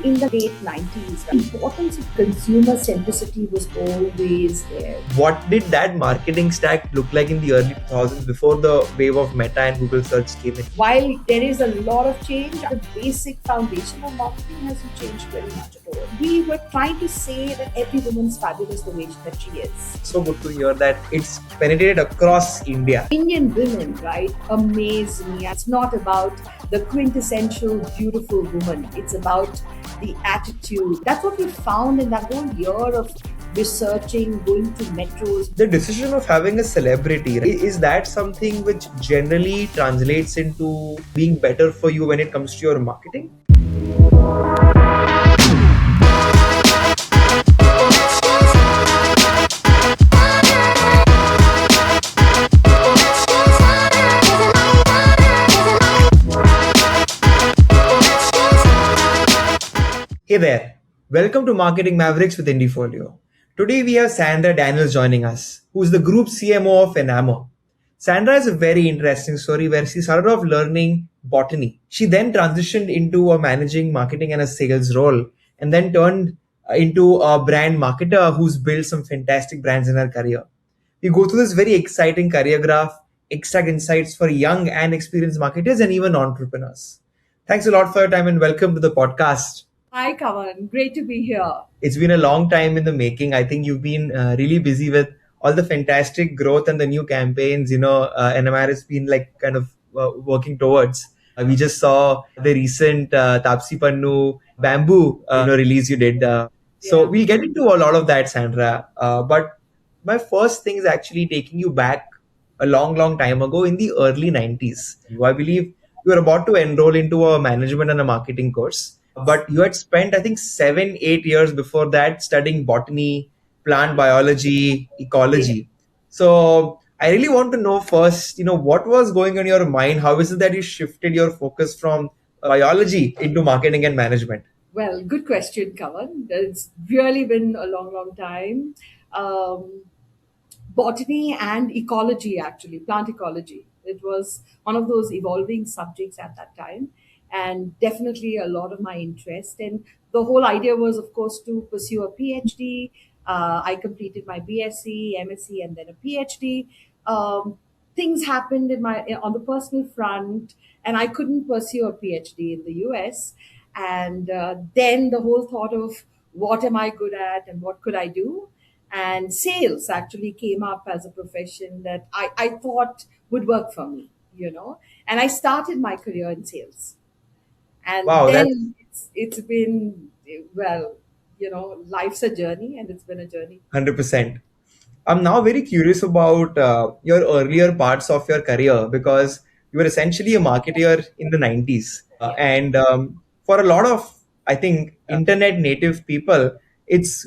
in the late 90s, the importance of consumer centricity was always there. What did that marketing stack look like in the early 2000s before the wave of Meta and Google search came in? While there is a lot of change, the basic foundation of marketing hasn't changed very much at all. We were trying to say that every woman's fabulous the way that she is. So good to hear that it's penetrated across India. Indian women, right, amaze me. It's not about the quintessential beautiful woman. It's about the attitude. That's what we found in that whole year of researching, going to metros. The decision of having a celebrity, is that something which generally translates into being better for you when it comes to your marketing? Hey there, welcome to Marketing Mavericks with IndieFolio. Today we have Sandra Daniels joining us, who is the Group CMO of Enamor. Sandra has a very interesting story where she started off learning botany. She then transitioned into a managing marketing and a sales role, and then turned into a brand marketer who's built some fantastic brands in her career. We go through this very exciting career graph, extract insights for young and experienced marketers and even entrepreneurs. Thanks a lot for your time and welcome to the podcast. Hi, Kavan. Great to be here. It's been a long time in the making. I think you've been really busy with all the fantastic growth and the new campaigns, Enamor has been like kind of working towards. We just saw the recent Taapsee Pannu bamboo release you did. So Yeah. we'll get into a lot of that, Sandra. But my first thing is actually taking you back a long, long time ago in the early 90s. I believe you were about to enroll into a management and a marketing course, but you had spent, I think, 7, 8 years before that studying botany, plant biology, ecology. So I really want to know first, what was going on in your mind? How is it that you shifted your focus from biology into marketing and management? Well, good question, Kavan. It's really been a long, long time. Um, Botany and ecology, actually, plant ecology. It was one of those evolving subjects at that time, and definitely a lot of my interest. And the whole idea was, of course, to pursue a PhD. I completed my BSc, MSc, and then a PhD. Things happened in my on the personal front, and I couldn't pursue a PhD in the US. And then the whole thought of what am I good at and what could I do, and sales actually came up as a profession that I thought would work for me, and I started my career in sales. And Wow, that's then it's been, well, life's a journey, and it's been a journey. 100%. I'm now very curious about your earlier parts of your career because you were essentially a marketer in the 90s. Yeah. And for a lot of, I think, internet native people, it's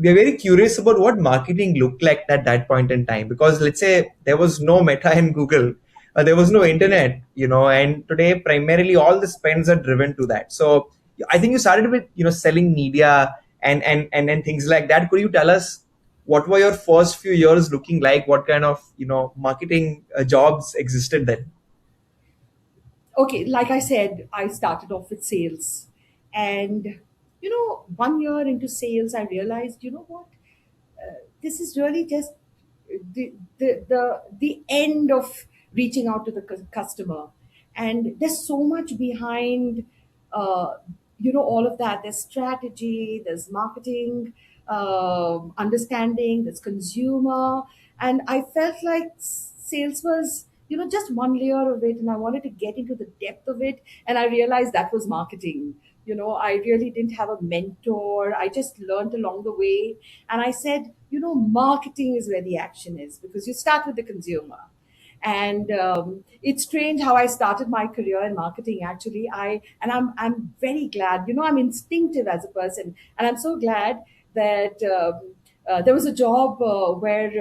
we're very curious about what marketing looked like at that point in time. Because let's say there was no Meta and Google, there was no internet, and today primarily all the spends are driven to that. So I think you started with, selling media and things like that. Could you tell us what were your first few years looking like? What kind of marketing jobs existed then? Okay, like I said, I started off with sales. And, 1 year into sales, I realized, what? This is really just the end of reaching out to the customer. And there's so much behind, uh, all of that. There's strategy, there's marketing, understanding, there's consumer. And I felt like sales was, just one layer of it, and I wanted to get into the depth of it. And I realized that was marketing. I really didn't have a mentor. I just learned along the way. And I said, marketing is where the action is, because you start with the consumer. And it's strange how I started my career in marketing. Actually, I'm very glad. I'm instinctive as a person, and I'm so glad that there was a job where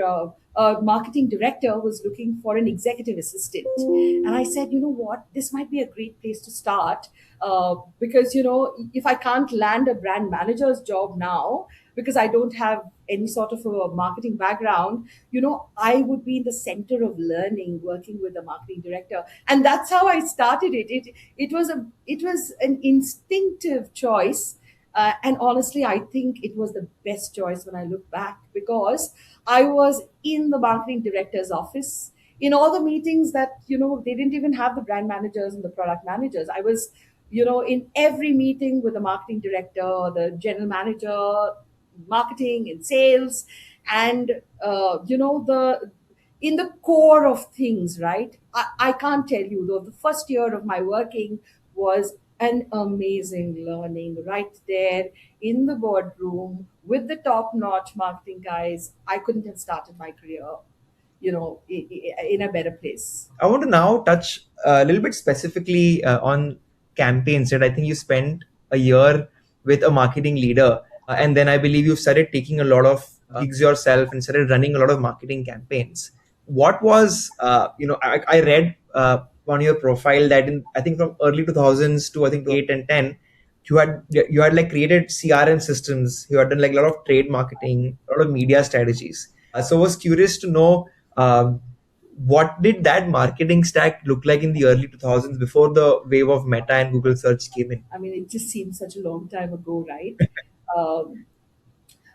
a marketing director was looking for an executive assistant, and I said, what, this might be a great place to start, because if I can't land a brand manager's job now, because I don't have any sort of a marketing background, I would be in the center of learning, working with a marketing director, and that's how I started it. It was an instinctive choice, and honestly, I think it was the best choice when I look back, because I was in the marketing director's office in all the meetings that, they didn't even have the brand managers and the product managers. I was, in every meeting with the marketing director, the general manager, marketing and sales, and, the in the core of things, right? I can't tell you though, the first year of my working was an amazing learning right there in the boardroom with the top notch marketing guys. I couldn't have started my career, in a better place. I want to now touch a little bit specifically on campaigns that I think you spent a year with a marketing leader. And then I believe you started taking a lot of gigs yourself and started running a lot of marketing campaigns. What was, I read on your profile that in, I think from early 2000s to I think 8 and 10, you had like created CRM systems, you had done like a lot of trade marketing, a lot of media strategies. So I was curious to know, what did that marketing stack look like in the early 2000s before the wave of Meta and Google search came in? I mean, it just seems such a long time ago, right? Um,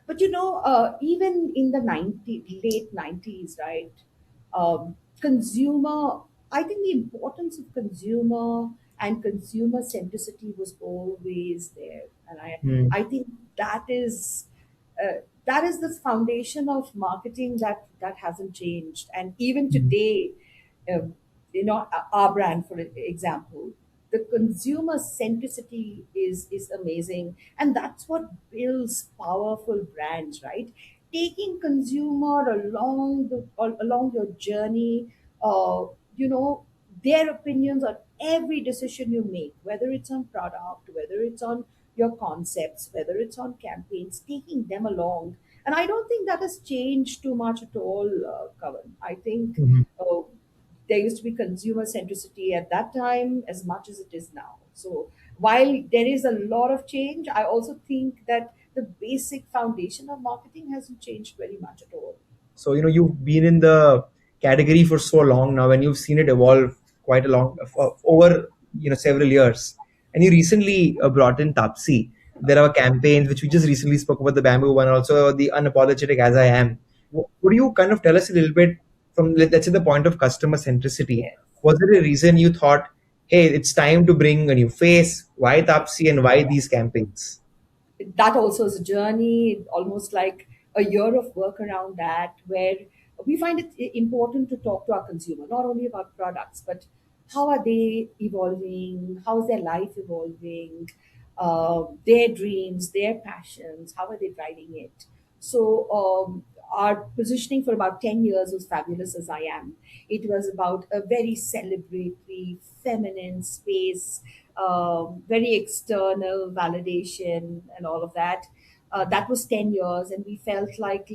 but even in the late 90s, right? Consumer, I think the importance of consumer and consumer centricity was always there, and Hmm. I think that is the foundation of marketing that hasn't changed. And even Hmm. today, our brand, for example, the consumer centricity is amazing, and that's what builds powerful brands, right? Taking consumer along your journey, uh, you know their opinions on every decision you make, whether it's on product, whether it's on your concepts, whether it's on campaigns, taking them along. And I don't think that has changed too much at all, Kavan. I think Mhm. uh, there used to be consumer centricity at that time as much as it is now. So while there is a lot of change, I also think that the basic foundation of marketing hasn't changed very much at all. So, you've been in the category for so long now, and you've seen it evolve quite a long over several years. And you recently brought in Taapsee. There are campaigns which we just recently spoke about, the bamboo one, also the Unapologetic As I Am. Would you kind of tell us a little bit from, let's say, the point of customer centricity? Yes. Was there a reason you thought, hey, it's time to bring a new face? Why Taapsee and why these campaigns? That also is a journey, almost like a year of work around that, where we find it important to talk to our consumer, not only about products, but how are they evolving, how's their life evolving, their dreams, their passions, how are they driving it. So our positioning for about 10 years was Fabulous As I Am. It was about a very celebratory, feminine space, very external validation and all of that. That was 10 years, and we felt like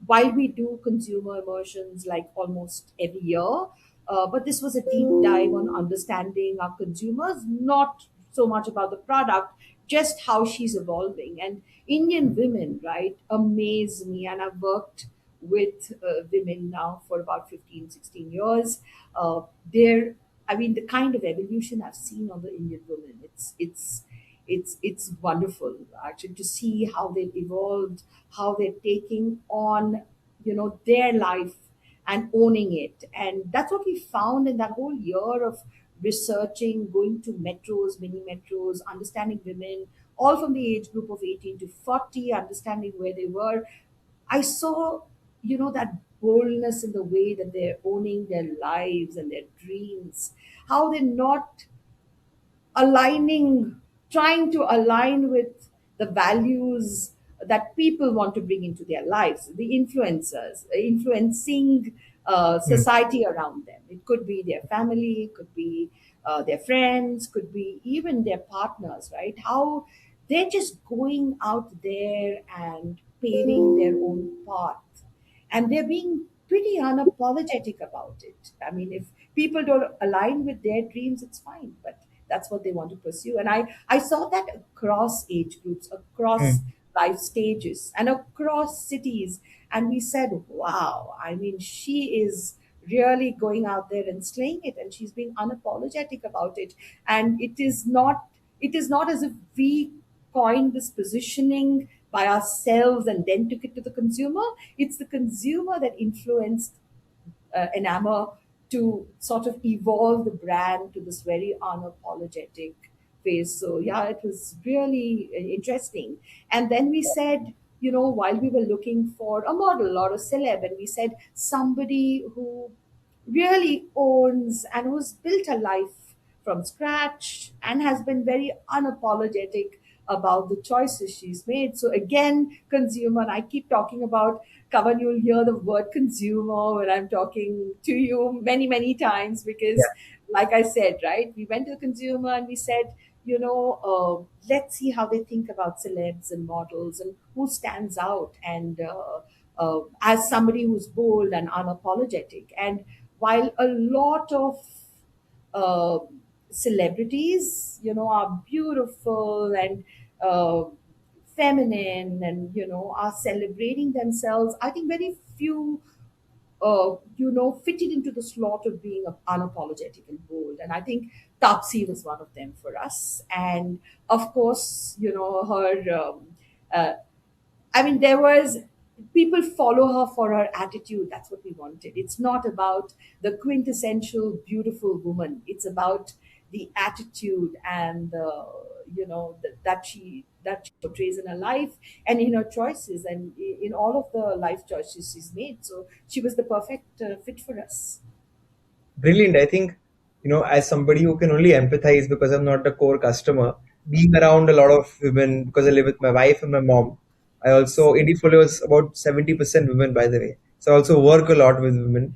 while we do consumer immersions like almost every year, but this was a deep dive on understanding our consumers, not so much about the product, just how she's evolving. And Indian women, right, amaze me. And I've worked with women now for about 15, 16 years. They're, I mean, the kind of evolution I've seen on the Indian women, it's wonderful actually to see how they've evolved, how they're taking on, their life and owning it. And that's what we found in that whole year of researching, going to metros, mini metros, understanding women, all from the age group of 18 to 40, understanding where they were. I saw, that boldness in the way that they're owning their lives and their dreams, how they're not aligning, trying to align with the values that people want to bring into their lives, the influencers, influencing Hmm. society around them. It could be their family, could be their friends, could be even their partners, right? How they're just going out there and paving their own path, and they're being pretty unapologetic about it. I mean, if people don't align with their dreams, it's fine, but that's what they want to pursue. And I saw that across age groups, across Hmm. life stages and across cities. And we said, wow, I mean, she is really going out there and slaying it, and she's being unapologetic about it. And it is not as if we coined this positioning by ourselves and then took it to the consumer. It's the consumer that influenced Enamor to sort of evolve the brand to this very unapologetic phase. So yeah, it was really interesting. And then we said, while we were looking for a model or a celeb, and we said somebody who really owns and who's built a life from scratch and has been very unapologetic about the choices she's made. So again, consumer, and I keep talking about, Kavan, you'll hear the word consumer when I'm talking to you many, many times because, like I said, right, we went to the consumer and we said, let's see how they think about celebs and models and who stands out. And as somebody who's bold and unapologetic. And while a lot of uh, celebrities, are beautiful and uh, feminine and, are celebrating themselves, I think very few, fitted into the slot of being unapologetic and bold. And I think Taapsee was one of them for us. And of course, her uh, I mean, there was people follow her for her attitude. That's what we wanted. It's not about the quintessential beautiful woman. It's about the attitude and the, that she portrays in her life and in her choices and in all of the life choices she's made. So she was the perfect fit for us. Brilliant. I think, as somebody who can only empathize because I'm not a core customer, being around a lot of women because I live with my wife and my mom. I also, IndieFolio is about 70% women, by the way. So I also work a lot with women.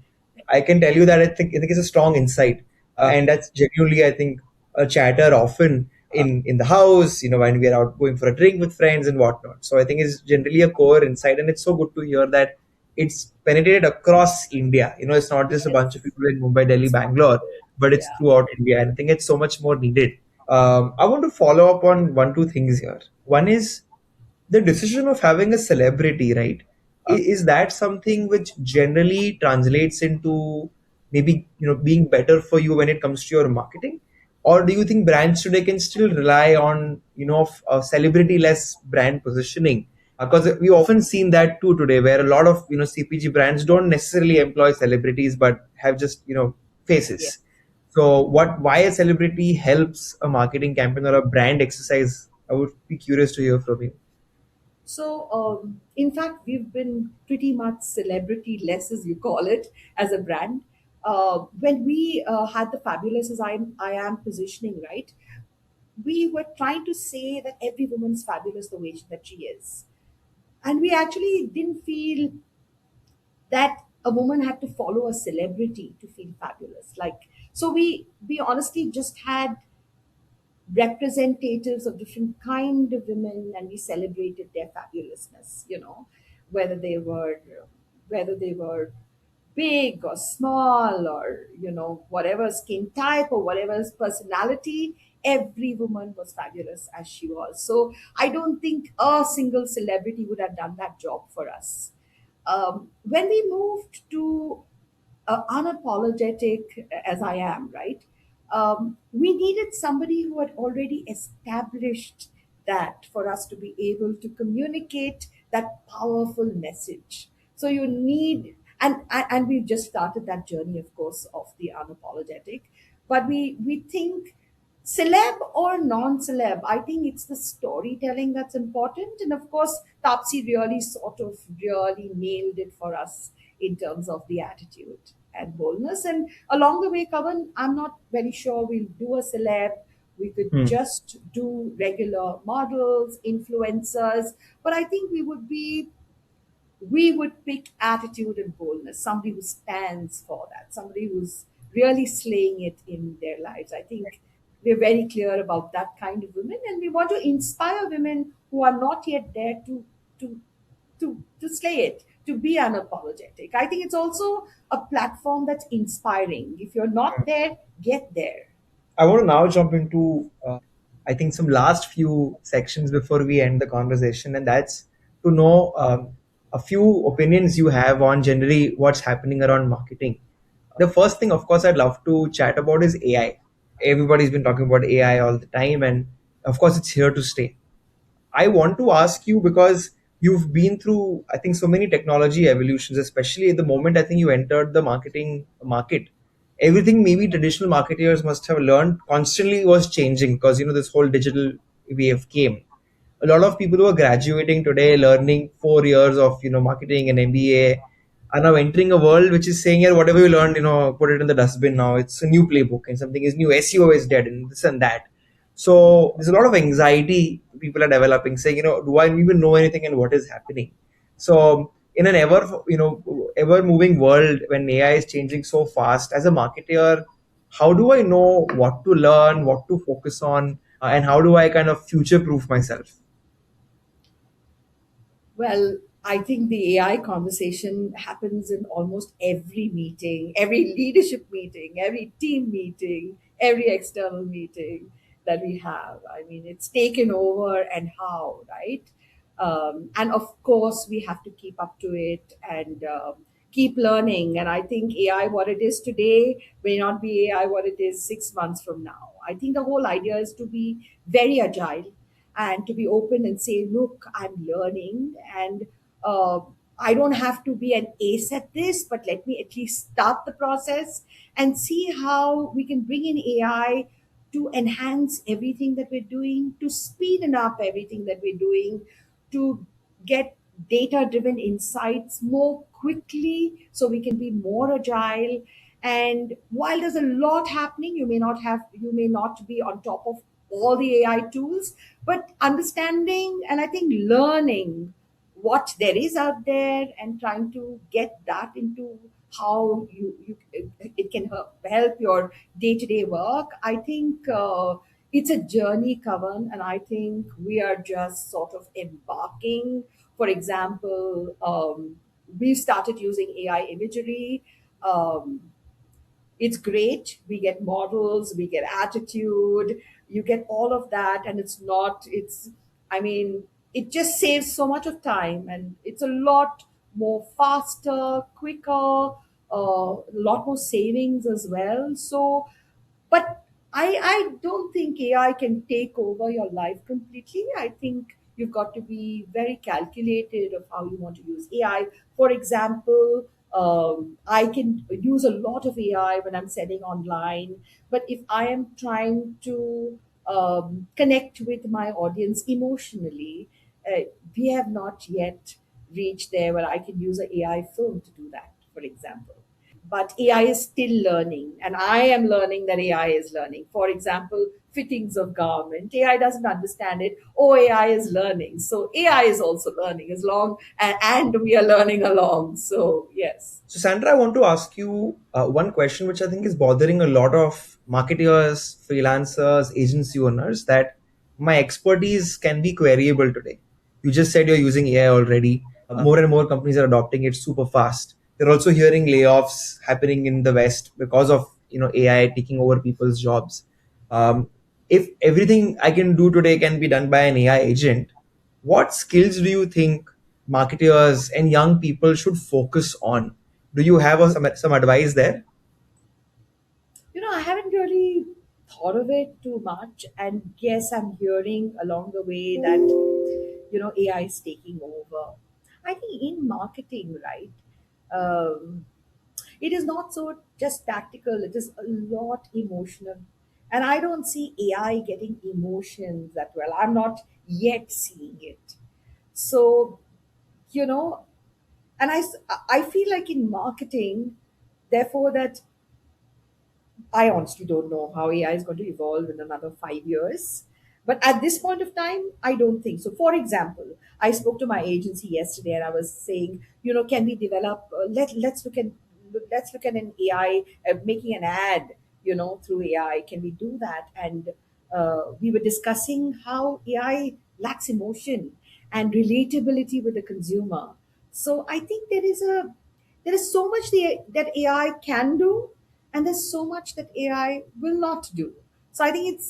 I can tell you that I think it's a strong insight. And that's genuinely, I think, a chatter often in the house, when we are out going for a drink with friends and whatnot. So I think it's generally a core insight. And it's so good to hear that it's penetrated across India. It's not just a bunch of Yes. people in Mumbai, Delhi, Bangalore, but it's Yeah. throughout India. And I think it's so much more needed. I want to follow up on one, two things here. One is the decision of having a celebrity, right? Is that something which generally translates into maybe being better for you when it comes to your marketing, or do you think brands today can still rely on a celebrity less brand positioning? Because we often seen that too today, where a lot of CPG brands don't necessarily employ celebrities but have just Yes. faces. So why a celebrity helps a marketing campaign or a brand exercise? I would be curious to hear from you. So, in fact, we've been pretty much celebrity less, as you call it, as a brand. When we had the fabulous as I am positioning, right? We were trying to say that every woman's fabulous the way that she is, and we actually didn't feel that a woman had to follow a celebrity to feel fabulous. Like, so we honestly just had representatives of different kind of women, and we celebrated their fabulousness, whether they were whether they were big or small or whatever skin type or whatever personality. Every woman was fabulous as she was. So I don't think a single celebrity would have done that job for us. When we moved to unapologetic as I am, right? We needed somebody who had already established that for us to be able to communicate that powerful message. So you need, and we've just started that journey, of course, of the unapologetic. But we think celeb or non-celeb, I think it's the storytelling that's important. And of course, Tapsi really sort of really nailed it for us in terms of the attitude and boldness. And along the way, Kavan, I'm not very sure we'll do a celeb. We could Hmm. just do regular models, influencers, but I think we would pick attitude and boldness, somebody who stands for that, somebody who's really slaying it in their lives. I think we're very clear about that kind of women, and we want to inspire women who are not yet there to to slay it, to be unapologetic. I think it's also a platform that's inspiring. If you're not there, get there. I want to now jump into I think, some last few sections before we end the conversation, and that's to know a few opinions you have on generally what's happening around marketing. The first thing, of course, I'd love to chat about is AI. Everybody's been talking about AI all the time, and of course, it's here to stay. I want to ask you because you've been through, I think, so many technology evolutions, especially at the moment I think you entered the marketing market. Everything maybe traditional marketers must have learned constantly was changing because this whole digital wave came. A lot of people who are graduating today, learning 4 years of marketing and MBA, are now entering a world which is saying, yeah, whatever you learned, put it in the dustbin now. It's a new playbook and something is new. SEO is dead and this and that. So there's a lot of anxiety people are developing, saying, do I even know anything and what is happening? So in an ever moving world, when AI is changing so fast, as a marketer, how do I know what to learn, what to focus on, and how do I kind of future proof myself? Well, I think the AI conversation happens in almost every meeting, every leadership meeting, every team meeting, every external meeting that we have. I mean, it's taken over, and how, right? And of course, we have to keep up to it and keep learning. And I think AI, what it is today, may not be AI what it is 6 months from now. I think the whole idea is to be very agile and to be open and say, look, I'm learning, and uh, I don't have to be an ace at this, but let me at least start the process and see how we can bring in AI to enhance everything that we're doing, to speeden up everything that we're doing, to get data driven insights more quickly so we can be more agile. And while there's a lot happening, you may not be on top of all the AI tools, but understanding and I think learning what there is out there and trying to get that into how it can help your day-to-day work. I think it's a journey, Kavan, and I think we are just sort of embarking. For example, we've started using AI imagery. um, it's great. We get models, we get attitude, you get all of that, and I mean, it just saves so much of time, and it's a lot more faster, quicker, a lot more savings as well. So, but I don't think AI can take over your life completely. I think you've got to be very calculated of how you want to use AI. For example, I can use a lot of AI when I'm selling online, but if I am trying to connect with my audience emotionally, uh, we have not yet reached there where I can use an AI film to do that, for example. But AI is still learning, and I am learning that AI is learning. For example, fittings of garment, AI doesn't understand it. Oh, AI is learning, so AI is also learning as long and we are learning along. So yes. So, Sandra, I want to ask you one question which I think is bothering a lot of marketers, freelancers, agency owners, that my expertise can be queryable today. You just said you're using AI already. More and more companies are adopting it super fast. They're also hearing layoffs happening in the West because of AI taking over people's jobs. Um, if everything I can do today can be done by an AI agent, what skills do you think marketers and young people should focus on? Do you have some advice there? I haven't really thought of it too much. And yes, I'm hearing along the way that, AI is taking over. I think in marketing, right? It is not so just tactical, it is a lot emotional. And I don't see AI getting emotions that well. I'm not yet seeing it. So, you know, and I feel like in marketing, therefore, that I honestly don't know how AI is going to evolve in another 5 years. But at this point of time, I don't think so. For example, I spoke to my agency yesterday, and I was saying, can we develop? Let's look at an AI making an ad, through AI. Can we do that? And we were discussing how AI lacks emotion and relatability with the consumer. So I think there is so much that AI can do, and there's so much that AI will not do. So I think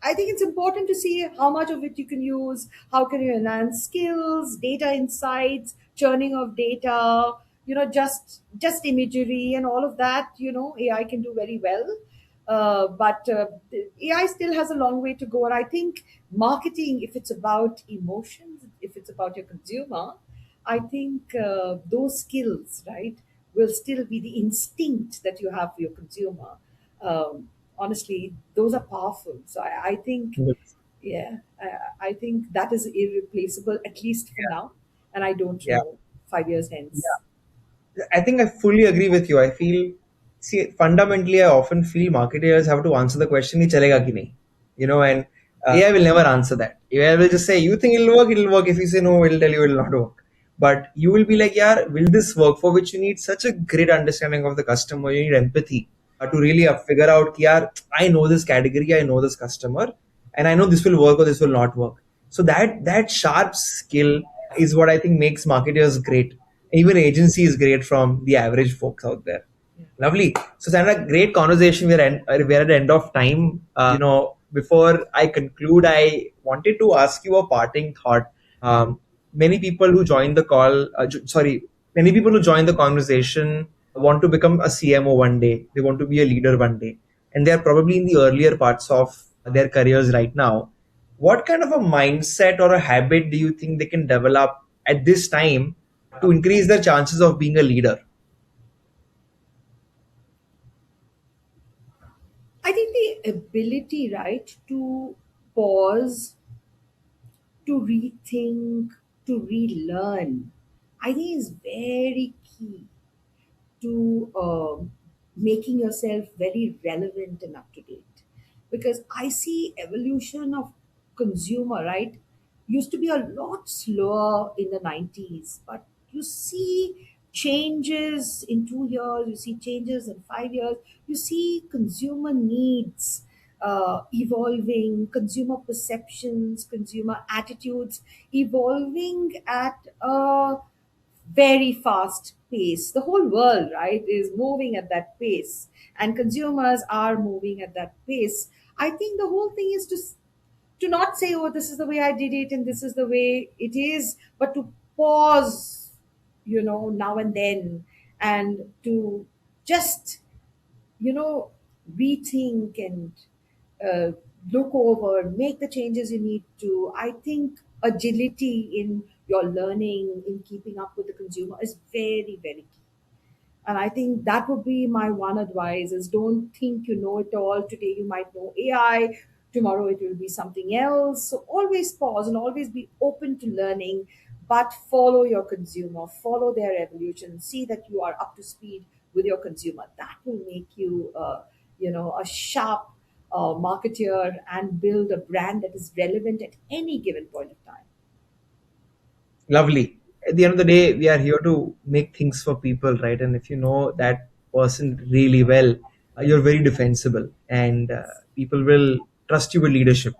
I think it's important to see how much of it you can use, how can you enhance skills, data insights, churning of data, just imagery and all of that, AI can do very well. But AI still has a long way to go. And I think marketing, if it's about emotions, if it's about your consumer, I think those skills, right, will still be the instinct that you have for your consumer. Honestly, those are powerful. So I think, yeah, I think that is irreplaceable, at least for now. And I don't Yeah. know 5 years hence. I think I fully agree with you. I feel, see, fundamentally, I often feel marketers have to answer the question, "Ye chalega ki nahi?" And AI will never answer that. AI will just say, "You think it'll work? It'll work." If you say no, it'll tell you it'll not work. But you will be like, "Yeah, will this work?" For which you need such a great understanding of the customer. You need empathy to really figure out, "Yeah, I know this category, I know this customer, and I know this will work or this will not work." So that sharp skill is what I think makes marketers great. Even agency is great from the average folks out there. Yeah. Lovely. So, Sandra, great conversation. We're at the end of time. Before I conclude, I wanted to ask you a parting thought. Um, many people who join the call, many people who join the conversation want to become a CMO one day. They want to be a leader one day. And they're probably in the earlier parts of their careers right now. What kind of a mindset or a habit do you think they can develop at this time to increase their chances of being a leader? I think the ability, right, to pause, to rethink, to relearn, I think is very key to making yourself very relevant and up to date. Because I see evolution of consumer, right, used to be a lot slower in the 90s, but you see changes in 2 years, you see changes in 5 years, you see consumer needs evolving, consumer perceptions, consumer attitudes evolving at a very fast pace. The whole world, right, is moving at that pace, and consumers are moving at that pace. I think the whole thing is to not say, "Oh, this is the way I did it, and this is the way it is," but to pause, now and then, and to just rethink and uh, look over, make the changes you need to. I think agility in your learning, in keeping up with the consumer, is very, very key. And I think that would be my one advice: is don't think you know it all. Today you might know AI, tomorrow it will be something else. So always pause and always be open to learning, but follow your consumer, follow their evolution, see that you are up to speed with your consumer. That will make you, a sharp marketeer and build a brand that is relevant at any given point of time. Lovely. At the end of the day, we are here to make things for people, right? And if you know that person really well, you're very defensible, and people will trust you with leadership.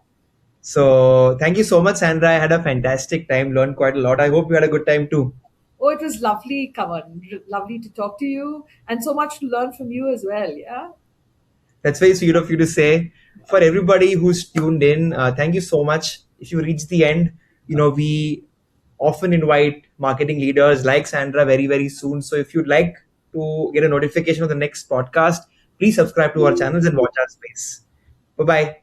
So, thank you so much, Sandra. I had a fantastic time, learned quite a lot. I hope you had a good time too. Oh, it was lovely, Kavan. Lovely to talk to you, and so much to learn from you as well. Yeah. That's very sweet of you to say. For everybody who's tuned in, thank you so much. If you reach the end, we often invite marketing leaders like Sandra very, very soon. So if you'd like to get a notification of the next podcast, please subscribe to our channels and watch our space. Bye bye.